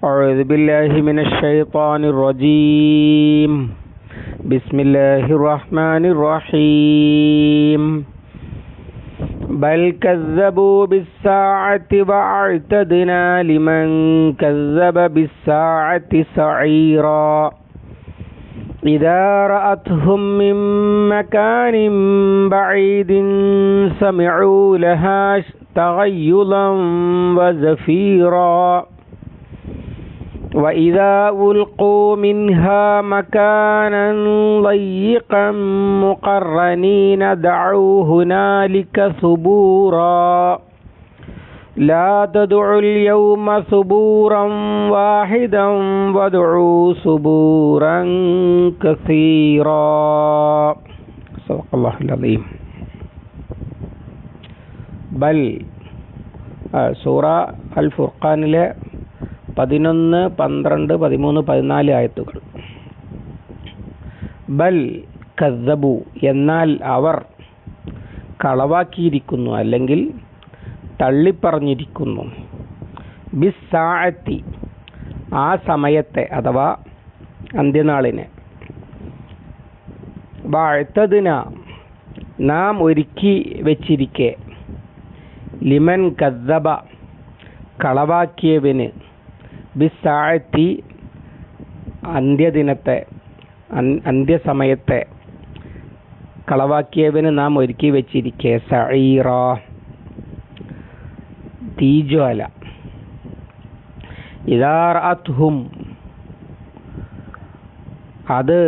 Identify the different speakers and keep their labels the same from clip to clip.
Speaker 1: أعوذ بالله من الشيطان الرجيم. بسم الله الرحمن الرحيم. بل كذبوا بالساعة وأعتدنا لمن كذب بالساعة سعيرا. إذا رأتهم من مكان بعيد سمعوا لها تغيظا وزفيرا. وإذا ألقوا منها مكانا ضيقا مقرنين دعوا هنالك ثبورا. لا تدعوا اليوم ثبورا واحدا وادعوا ثبورا كثيرا. صدق الله العظيم. ബൽ സൂറ അൽ ഫുർഖാനിലെ 11, 12, 13, 14 ആയത്തുകൾ. ബൽ കസ്സബു എന്നാൽ അവർ കളവാക്കിയിരിക്കുന്നു, അല്ലെങ്കിൽ തള്ളിപ്പറഞ്ഞിരിക്കുന്നു. ബിസ്സാഅത്തി ആ സമയത്തെ അഥവാ അന്ത്യനാളിനെ. ബഅ്തദ്ന നാം ഒരുക്കി വെച്ചിരിക്കെ. ലിമൻ കസ്സബ കളവാക്കിയവന്. ബിസ്സാഅത്തി അന്ത്യദിനത്തെ, അന്ത്യസമയത്തെ കളവാക്കിയവന് നാം ഒരുക്കി വെച്ചിരിക്കെ. സഈറ തീജ്വാല. ഇദാ റഅത്ഹും അത്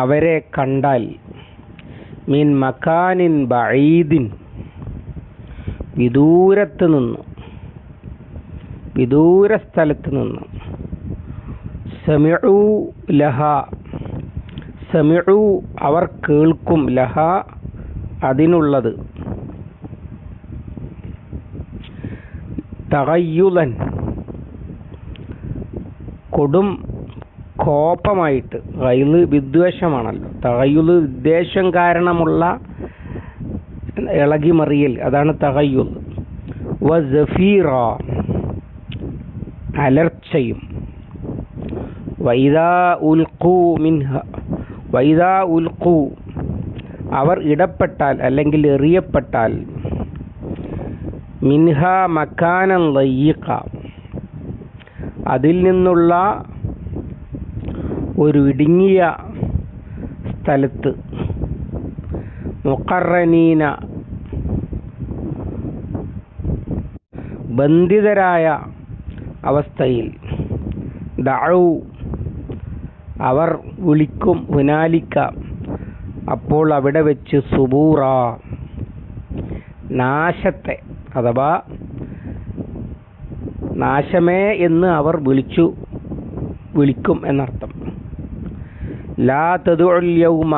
Speaker 1: അവരെ കണ്ടാൽ. മിൻ മക്കാനിൻ ബഈദിൻ വിദൂരത്ത് നിന്ന്, വിദൂര സ്ഥലത്ത് നിന്ന്. സമിഉ ലഹ സമിഉ അവർ കേൾക്കും. ലഹ അതിനുള്ളത്. തഗയ്യുലൻ കൊടും കോപമായിട്ട്. ഗൈല് വിദ്വേഷമാണല്ലോ. തഗയ്യുൽ വിദ്വേഷം കാരണമുള്ള ഇളകിമറിയൽ, അതാണ് തഗയ്യുൽ. വസഫീറ അലർച്ചയും. വൈദാ ഉൽഖൂ മിൻഹ വൈദാ ഉൽഖൂ അവർ ഇടപെട്ടാൽ അല്ലെങ്കിൽ എറിയപ്പെട്ടാൽ. മിൻഹ മക്കാനൻ ലയ്യിഖ അതിൽ നിന്നുള്ള ഒരു ഇടുങ്ങിയ സ്ഥലത്ത്. മുഖറനീന ബന്ധിതരായ അവസ്ഥയിൽ. ദഅു അവർ വിളിക്കും. ഹുനാലിക്ക അപ്പോൾ അവിടെ വെച്ച്. സുബൂറ നാശത്തെ അഥവാ നാശമേ എന്ന് അവർ വിളിക്കും എന്നർത്ഥം. ലാ തദ്ഉൽ യൗമ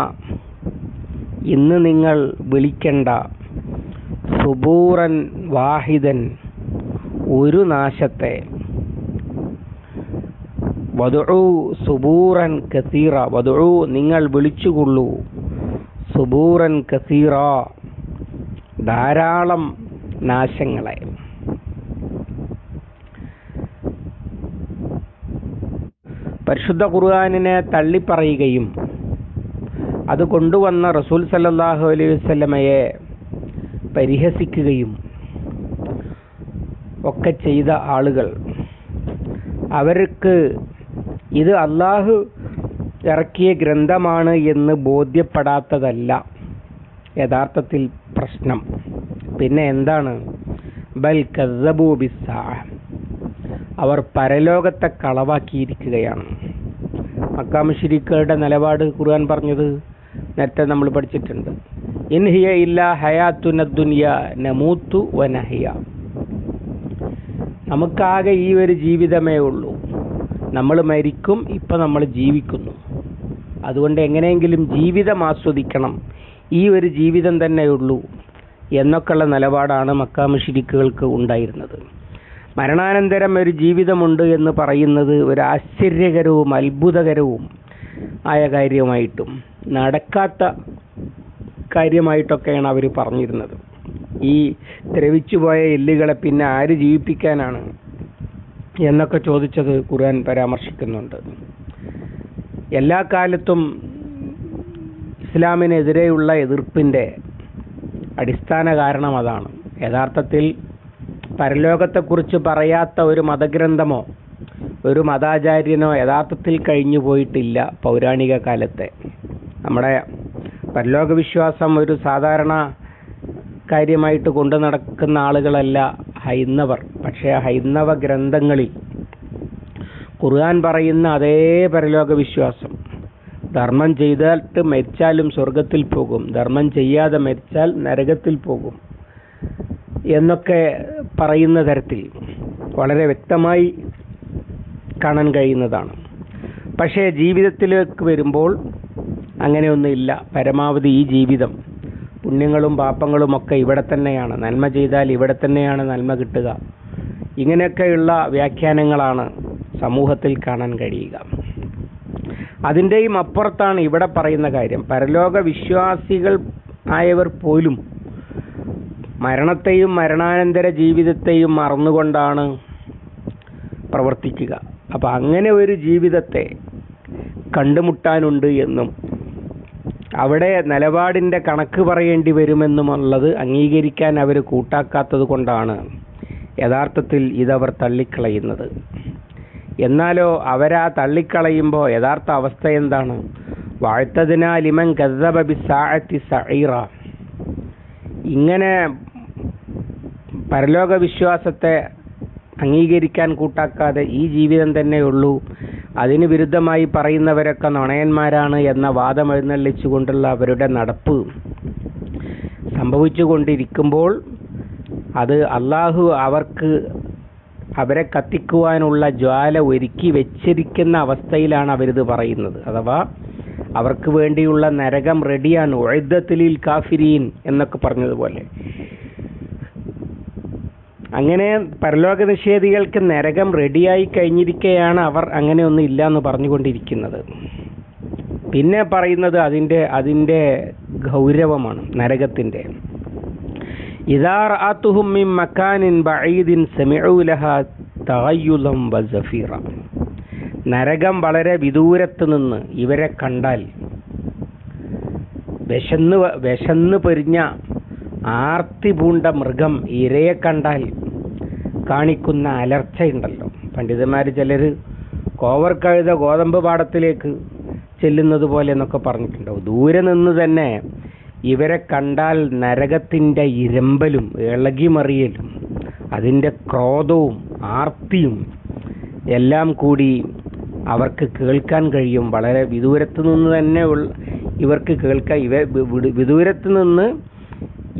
Speaker 1: ഇന്ന് നിങ്ങൾ വിളിക്കണ്ട. സുബൂറൻ വാഹിദൻ ഒരു നാശത്തെ. വദ്ഉ സുബൂറൻ കസീറ വദ്ഉ നിങ്ങൾ വിളിച്ചുകൊള്ളൂ. സുബൂറൻ കസീറ ധാരാളം നാശങ്ങളെ. പരിശുദ്ധ ഖുർആനിനെ തള്ളിപ്പറയുകയും അത് കൊണ്ടുവന്ന റസൂൽ സല്ലല്ലാഹു അലൈഹി വസല്ലമയെ പരിഹസിക്കുകയും ഒക്കെ ചെയ്ത ആളുകൾ, അവർക്ക് ഇത് അള്ളാഹു ഇറക്കിയ ഗ്രന്ഥമാണ് എന്ന് ബോധ്യപ്പെടാത്തതല്ല യഥാർത്ഥത്തിൽ പ്രശ്നം. പിന്നെ എന്താണ്? ബൽ കസ്സബൂ ബിസ്സാഅ അവർ പരലോകത്തെ കളവാക്കിയിരിക്കുകയാണ്. മക്കാ മുശ്രിക്കുകളുടെ നിലപാട് ഖുർആൻ പറഞ്ഞത് നേരത്തെ നമ്മൾ പഠിച്ചിട്ടുണ്ട്. ഇൻ ഹിയ ഇല്ലാ ഹയാത്തുന ദുനിയ നമൂതു വനഹ്യ നമുക്കാകെ ഈ ഒരു ജീവിതമേ ഉള്ളൂ. നമ്മൾ മരിക്കും, ഇപ്പം നമ്മൾ ജീവിക്കുന്നു. അതുകൊണ്ട് എങ്ങനെയെങ്കിലും ജീവിതം ആസ്വദിക്കണം, ഈ ഒരു ജീവിതം തന്നെയുള്ളൂ എന്നൊക്കെയുള്ള നിലപാടാണ് മക്കാ മുശ്രിക്കുകൾക്ക് ഉണ്ടായിരുന്നത്. മരണാനന്തരം ഒരു ജീവിതമുണ്ട് എന്ന് പറയുന്നത് ഒരു ആശ്ചര്യകരവും അത്ഭുതകരവും ആയ കാര്യമായിട്ടും നടക്കാത്ത കാര്യമായിട്ടൊക്കെയാണ് അവർ പറഞ്ഞിരുന്നത്. ഈ ദ്രവിച്ചുപോയ എല്ലുകളെ പിന്നെ ആര് ജീവിപ്പിക്കാനാണ് എന്നൊക്കെ ചോദിച്ചത് ഖുർആൻ പരാമർശിക്കുന്നുണ്ട്. എല്ലാ കാലത്തും ഇസ്ലാമിനെതിരെയുള്ള എതിർപ്പിൻ്റെ അടിസ്ഥാന കാരണം അതാണ്. യഥാർത്ഥത്തിൽ പരലോകത്തെക്കുറിച്ച് പറയാത്ത ഒരു മതഗ്രന്ഥമോ ഒരു മതാചാര്യനോ യഥാർത്ഥത്തിൽ കഴിഞ്ഞു പോയിട്ടില്ല പൗരാണിക കാലത്തെ. നമ്മുടെ പരലോക വിശ്വാസം ഒരു സാധാരണ കാര്യമായിട്ട് കൊണ്ടു നടക്കുന്ന ആളുകളല്ല ഹൈന്ദവർ. പക്ഷേ ഹൈന്ദവ ഗ്രന്ഥങ്ങളിൽ ഖുർആൻ പറയുന്ന അതേ പരലോക വിശ്വാസം, ധർമ്മം ചെയ്തിട്ട് മരിച്ചാലും സ്വർഗത്തിൽ പോകും, ധർമ്മം ചെയ്യാതെ മരിച്ചാൽ നരകത്തിൽ പോകും എന്നൊക്കെ പറയുന്ന തരത്തിൽ വളരെ വ്യക്തമായി കാണാൻ കഴിയുന്നതാണ്. പക്ഷേ ജീവിതത്തിലേക്ക് വരുമ്പോൾ അങ്ങനെയൊന്നുമില്ല. പരമാവധി ഈ ജീവിതം പുണ്യങ്ങളും പാപങ്ങളും ഒക്കെ ഇവിടെ തന്നെയാണ്, നന്മ ചെയ്താൽ ഇവിടെ തന്നെയാണ് നന്മ കിട്ടുക, ഇങ്ങനെയൊക്കെയുള്ള വ്യാഖ്യാനങ്ങളാണ് സമൂഹത്തിൽ കാണാൻ കഴിയുക. അതിൻ്റെയും അപ്പുറത്താണ് ഇവിടെ പറയുന്ന കാര്യം. പരലോക വിശ്വാസികൾ ആയവർ പോലും മരണത്തെയും മരണാനന്തര ജീവിതത്തെയും മറന്നുകൊണ്ടാണ് പ്രവർത്തിക്കുക. അപ്പം അങ്ങനെ ഒരു ജീവിതത്തെ കണ്ടുമുട്ടാനുണ്ട് എന്നും അവിടെ നിലപാടിൻ്റെ കണക്ക് പറയേണ്ടി വരുമെന്നുമുള്ളത് അംഗീകരിക്കാൻ അവർ കൂട്ടാക്കാത്തത് കൊണ്ടാണ് യഥാർത്ഥത്തിൽ ഇതവർ തള്ളിക്കളയുന്നത്. എന്നാലോ അവരാ തള്ളിക്കളയുമ്പോൾ യഥാർത്ഥ അവസ്ഥ എന്താണ്? വാഴ്ത്തതിനാ ലിമൻ കസ്സബ ബിസ്സാഅത്തി സഈറ. ഇങ്ങനെ പരലോക വിശ്വാസത്തെ അംഗീകരിക്കാൻ കൂട്ടാക്കാതെ ഈ ജീവിതം തന്നെയുള്ളൂ, അതിന് വിരുദ്ധമായി പറയുന്നവരൊക്കെ നുണയന്മാരാണ് എന്ന വാദം എഴുന്നള്ളിച്ചുകൊണ്ടുള്ള അവരുടെ നടപ്പ് സംഭവിച്ചുകൊണ്ടിരിക്കുമ്പോൾ അത് അള്ളാഹു അവരെ കത്തിക്കുവാനുള്ള ജ്വാല ഒരുക്കി വെച്ചിരിക്കുന്ന അവസ്ഥയിലാണ് അവരിത് പറയുന്നത്. അഥവാ അവർക്ക് വേണ്ടിയുള്ള നരകം റെഡിയാണ്. ഉഇദ്ദത്തിൽ കാഫിരീൻ എന്നൊക്കെ പറഞ്ഞതുപോലെ അങ്ങനെ പരലോക നിഷേധികൾക്ക് നരകം റെഡിയായി കഴിഞ്ഞിരിക്കെയാണ് അവർ അങ്ങനെയൊന്നും ഇല്ല എന്ന് പറഞ്ഞുകൊണ്ടിരിക്കുന്നത്. പിന്നെ പറയുന്നത് അതിൻ്റെ ഗൗരവമാണ് നരകത്തിൻ്റെ. ഇദാ റഅതുഹും മിൻ മകാനിൻ ബഈദിൻ സമിഉ ലഹാ തഗയ്യുലൻ വസഫീറ. നരകം വളരെ വിദൂരത്ത് നിന്ന് ഇവരെ കണ്ടാൽ, വിശന്ന് പൊരിഞ്ഞ ആർത്തി പൂണ്ട മൃഗം ഇരയെ കണ്ടാൽ കാണിക്കുന്ന അലർച്ചയുണ്ടല്ലോ. പണ്ഡിതന്മാർ ചിലർ കോവർ കഴുത ഗോതമ്പ് പാടത്തിലേക്ക് ചെല്ലുന്നത് പോലെ എന്നൊക്കെ പറഞ്ഞിട്ടുണ്ടാവും. ദൂരെ നിന്ന് തന്നെ ഇവരെ കണ്ടാൽ നരകത്തിൻ്റെ ഇരമ്പലും ഇളകിമറിയലും അതിൻ്റെ ക്രോധവും ആർത്തിയും എല്ലാം കൂടി അവർക്ക് കേൾക്കാൻ കഴിയും. വളരെ വിദൂരത്ത് നിന്ന് തന്നെ ഇവർക്ക് കേൾക്കാൻ, വിദൂരത്ത് നിന്ന്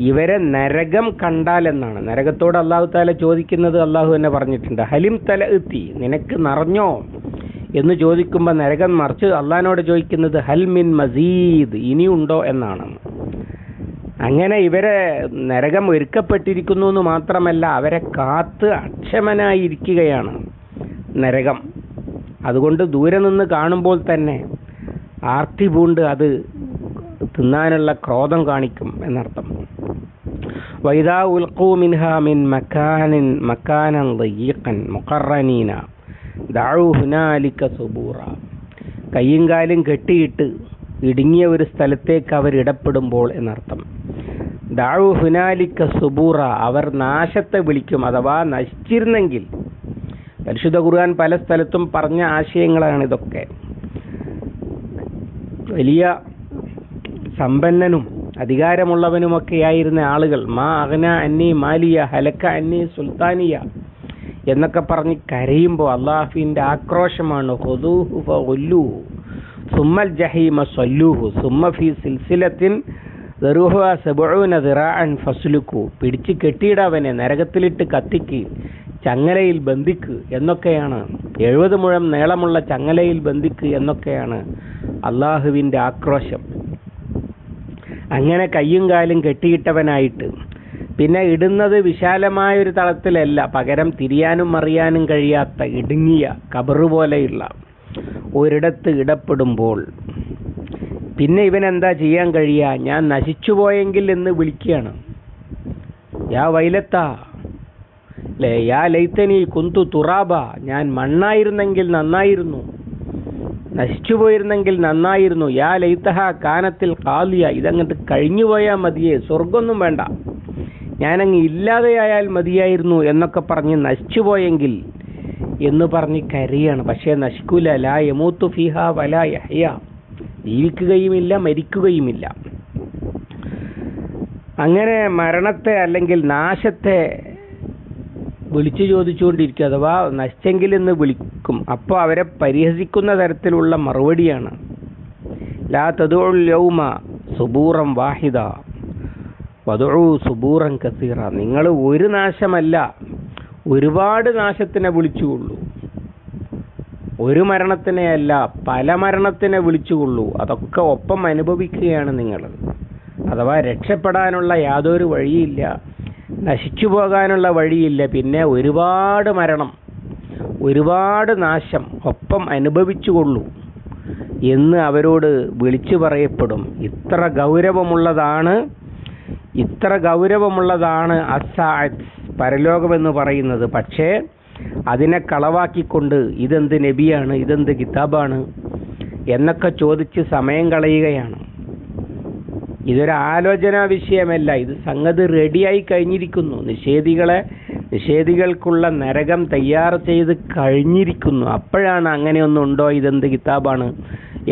Speaker 1: ഇവരെ നരകം കണ്ടാൽ എന്നാണ്. നരകത്തോട് അള്ളാഹു താല ചോദിക്കുന്നത് അള്ളാഹു തന്നെ പറഞ്ഞിട്ടുണ്ട്, ഹലിം തല എത്തി, നിനക്ക് നിറഞ്ഞോ എന്ന് ചോദിക്കുമ്പോൾ നരകം മറിച്ച് അള്ളാഹിനോട് ചോദിക്കുന്നത് ഹൽ മിൻ മസീദ്, ഇനിയുണ്ടോ എന്നാണ്. അങ്ങനെ ഇവരെ നരകം ഒരുക്കപ്പെട്ടിരിക്കുന്നു എന്ന് മാത്രമല്ല, അവരെ കാത്ത് അക്ഷമനായിരിക്കുകയാണ് നരകം. അതുകൊണ്ട് ദൂരെ നിന്ന് കാണുമ്പോൾ തന്നെ ആർത്തി പൂണ്ട് അത് തിന്നാനുള്ള ക്രോധം കാണിക്കും എന്നർത്ഥം. വൈദാ ഉൽഖൂ മിൻഹാ മിൻ മക്കാനൻ ദയീഖൻ മുഖറനീന ദഅൂ ഹുനാലിക സുബൂറ. കയ്യും കാലും കെട്ടിയിട്ട് ഇടുങ്ങിയ ഒരു സ്ഥലത്തേക്ക് അവർ ഇടപെടുമ്പോൾ എന്നർത്ഥം. ദഅൂ ഹുനാലിക സുബൂറ, അവർ നാശത്തെ വിളിക്കും. അഥവാ നശിച്ചിരുന്നെങ്കിൽ. പരിശുദ്ധ ഖുർആൻ പല സ്ഥലത്തും പറഞ്ഞ ആശയങ്ങളാണ് ഇതൊക്കെ. വലിയ സമ്പന്നനും അധികാരമുള്ളവനുമൊക്കെയായിരുന്ന ആളുകൾ മാ അഗ്ന അന്നി മാലിയ ഹലക്ക അന്നി സുൽത്താനിയ എന്നൊക്കെ പറഞ്ഞ് കരയുമ്പോൾ അള്ളാഹുവിൻ്റെ ആക്രോശമാണ്. ഖുദൂഹു ഫഗുല്ലൂഹു സുമ്മൽ ജഹീമ സ്വല്ലൂഹു സുമ്മ ഫീ സിൽസിലത്തിൻ ദറുഹുഹാ 70 ദിറാഅൻ ഫസ്ലുകു. പിടിച്ച് കെട്ടിയിടവനെ, നരകത്തിലിട്ട് കത്തിക്ക്, ചങ്ങലയിൽ ബന്ധിക്ക് എന്നൊക്കെയാണ്. 70 മുഴം നീളമുള്ള ചങ്ങലയിൽ ബന്ധിക്ക് എന്നൊക്കെയാണ് അള്ളാഹുവിൻ്റെ ആക്രോശം. അങ്ങനെ കയ്യും കാലും കെട്ടിയിട്ടവനായിട്ട് പിന്നെ ഇടുന്നത് വിശാലമായൊരു തളത്തിലല്ല, പകരം തിരിയാനും മറിയാനും കഴിയാത്ത ഇടുങ്ങിയ കബറ് പോലെയുള്ള ഒരിടത്ത് ഇടപെടുമ്പോൾ പിന്നെ ഇവനെന്താ ചെയ്യാൻ കഴിയുക? ഞാൻ നശിച്ചു പോയെങ്കിൽ എന്ന് വിളിക്കുകയാണ്. യാ വൈലത്താ, അല്ലേ? യാ ലൈതനി കുന്തു തുറാബ, ഞാൻ മണ്ണായിരുന്നെങ്കിൽ നന്നായിരുന്നു, നശിച്ചു പോയിരുന്നെങ്കിൽ നന്നായിരുന്നു. യാ ലൈതഹ കാനത്തിൽ ഖാലിയ, ഇതങ്ങോട്ട് കഴിഞ്ഞു പോയാൽ മതിയേ, സ്വർഗമൊന്നും വേണ്ട, ഞാനങ്ങ് ഇല്ലാതെയായാൽ മതിയായിരുന്നു എന്നൊക്കെ പറഞ്ഞ് നശിച്ചു പോയെങ്കിൽ എന്ന് പറഞ്ഞ് കരയാണ്. പക്ഷേ നശിക്കൂല. ലാ യമൂത്തു ഫീഹ വലാ യഹ്യ, ജീവിക്കുകയുമില്ല മരിക്കുകയുമില്ല. അങ്ങനെ മരണത്തെ അല്ലെങ്കിൽ നാശത്തെ വിളിച്ചു ചോദിച്ചുകൊണ്ടിരിക്കും, അഥവാ നശിച്ചെങ്കിൽ എന്ന് വിളിക്കും. അപ്പോൾ അവരെ പരിഹസിക്കുന്ന തരത്തിലുള്ള മറുപടിയാണ്. ലാ തദുഉൽ യൗമ സുബൂറൻ വാഹിദ വദഉ സുബൂറൻ കസീറ, നിങ്ങൾ ഒരു നാശമല്ല ഒരുപാട് നാശത്തിനെ വിളിച്ചുകൊള്ളൂ, ഒരു മരണത്തിനെയല്ല പല മരണത്തിനെ വിളിച്ചുകൊള്ളൂ, അതൊക്കെ ഒപ്പം അനുഭവിക്കുകയാണ് നിങ്ങൾ. അഥവാ രക്ഷപ്പെടാനുള്ള യാതൊരു വഴിയില്ല, നശിച്ചു പോകാനുള്ള വഴിയില്ല, പിന്നെ ഒരുപാട് മരണം, ഒരുപാട് നാശം ഒപ്പം അനുഭവിച്ചുകൊള്ളൂ എന്ന് അവരോട് വിളിച്ചു പറയപ്പെടും. ഇത്ര ഗൗരവമുള്ളതാണ് അസ്സാഅത്ത്, പരലോകമെന്ന് പറയുന്നത്. പക്ഷേ അതിനെ കളവാക്കിക്കൊണ്ട് ഇതെന്ത് നബിയാണ്, ഇതെന്ത് കിതാബാണ് എന്നൊക്കെ ചോദിച്ച് സമയം കളയുകയാണ്. ഇതൊരു ആലോചനാ വിഷയമല്ല, ഇത് സംഗതി റെഡിയായി കഴിഞ്ഞിരിക്കുന്നു. നിഷേധികൾക്കുള്ള നരകം തയ്യാർ ചെയ്ത് കഴിഞ്ഞിരിക്കുന്നു. അപ്പോഴാണ് അങ്ങനെയൊന്നുണ്ടോ, ഇതെന്ത് കിതാബാണ്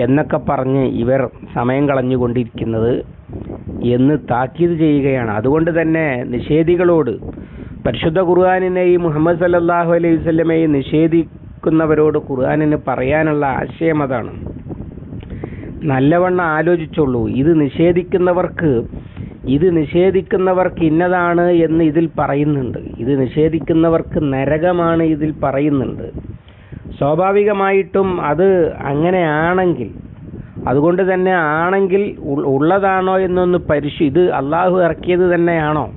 Speaker 1: എന്നൊക്കെ പറഞ്ഞ് ഇവർ സമയം കളഞ്ഞുകൊണ്ടിരിക്കുന്നത് എന്ന് താക്കീത് ചെയ്യുകയാണ്. അതുകൊണ്ട് തന്നെ നിഷേധികളോട്, പരിശുദ്ധ ഖുർആനിനെയും മുഹമ്മദ് സല്ലല്ലാഹു അലൈഹി വസല്ലമയെയും നിഷേധിക്കുന്നവരോട് ഖുർആനിന് പറയാനുള്ള ആശയം അതാണ്. നല്ലവണ്ണം ആലോചിച്ചുള്ളൂ. ഇത് നിഷേധിക്കുന്നവർക്ക് ഇന്നതാണ് എന്ന് ഇതിൽ പറയുന്നുണ്ട്. ഇത് നിഷേധിക്കുന്നവർക്ക് നരകമാണ് ഇതിൽ പറയുന്നുണ്ട്. സ്വാഭാവികമായിട്ടും അത് അങ്ങനെയാണെങ്കിൽ, അതുകൊണ്ട് തന്നെ ആണെങ്കിൽ ഉള്ളതാണോ എന്നൊന്ന് ഇത് അള്ളാഹു ഇറക്കിയത് തന്നെയാണോ,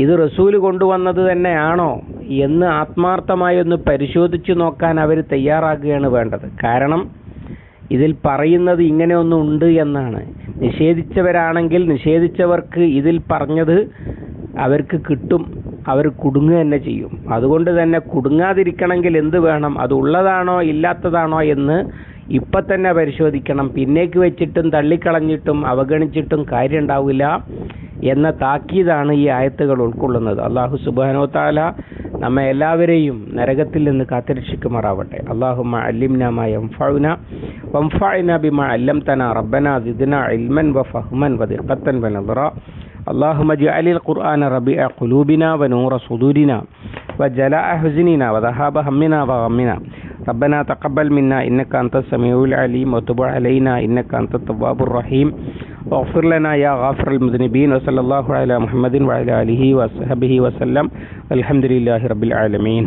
Speaker 1: ഇത് റസൂല് കൊണ്ടുവന്നത് തന്നെയാണോ എന്ന് ആത്മാർത്ഥമായി ഒന്ന് പരിശോധിച്ച് നോക്കാൻ അവർ തയ്യാറാകുകയാണ് വേണ്ടത്. കാരണം ഇതിൽ പറയുന്നത് ഇങ്ങനെ ഒന്നുണ്ട് എന്നാണ്. നിഷേധിച്ചവരാണെങ്കിൽ നിഷേധിച്ചവർക്ക് ഇതിൽ പറഞ്ഞത് അവർക്ക് കിട്ടും, അവർ കുടുങ്ങുക തന്നെ ചെയ്യും. അതുകൊണ്ട് തന്നെ കുടുങ്ങാതിരിക്കണമെങ്കിൽ എന്ത് വേണം, അത് ഉള്ളതാണോ ഇല്ലാത്തതാണോ എന്ന് ഇപ്പം തന്നെ പരിശോധിക്കണം. പിന്നേക്ക് വെച്ചിട്ടും തള്ളിക്കളഞ്ഞിട്ടും അവഗണിച്ചിട്ടും കാര്യം ഉണ്ടാവില്ല എന്ന താക്കീതാണ് ഈ ആയത്തുകൾ ഉൾക്കൊള്ളുന്നത്. അല്ലാഹു സുബ്ഹാനഹു വ തആല നമ്മെ എല്ലാവരെയും നരകത്തിൽ നിന്ന് കാത്തുരക്ഷിക്കുമാറാവട്ടെ. അല്ലാഹുമ്മ അല്ലിംനാ മാ യൻഫഉനാ വൻഫഅനാ ബിമാ അല്ലംതനാ റബ്ബനാ സിദ്നാ ഇൽമൻ വഫഹ്മൻ വദിഖത്തൻ വനദറാ. اللهم اجعل القرآن ربيع قلوبنا ونور صدورنا وجلاء حزننا وذهاب همنا وغمنا. ربنا تقبل منا إنك أنت السميع العليم وتب علينا إنك أنت التواب الرحيم واغفر لنا يا غافر المذنبين. وصلى الله على محمد وعلى آله وصحبه وسلم. الحمد لله رب العالمين.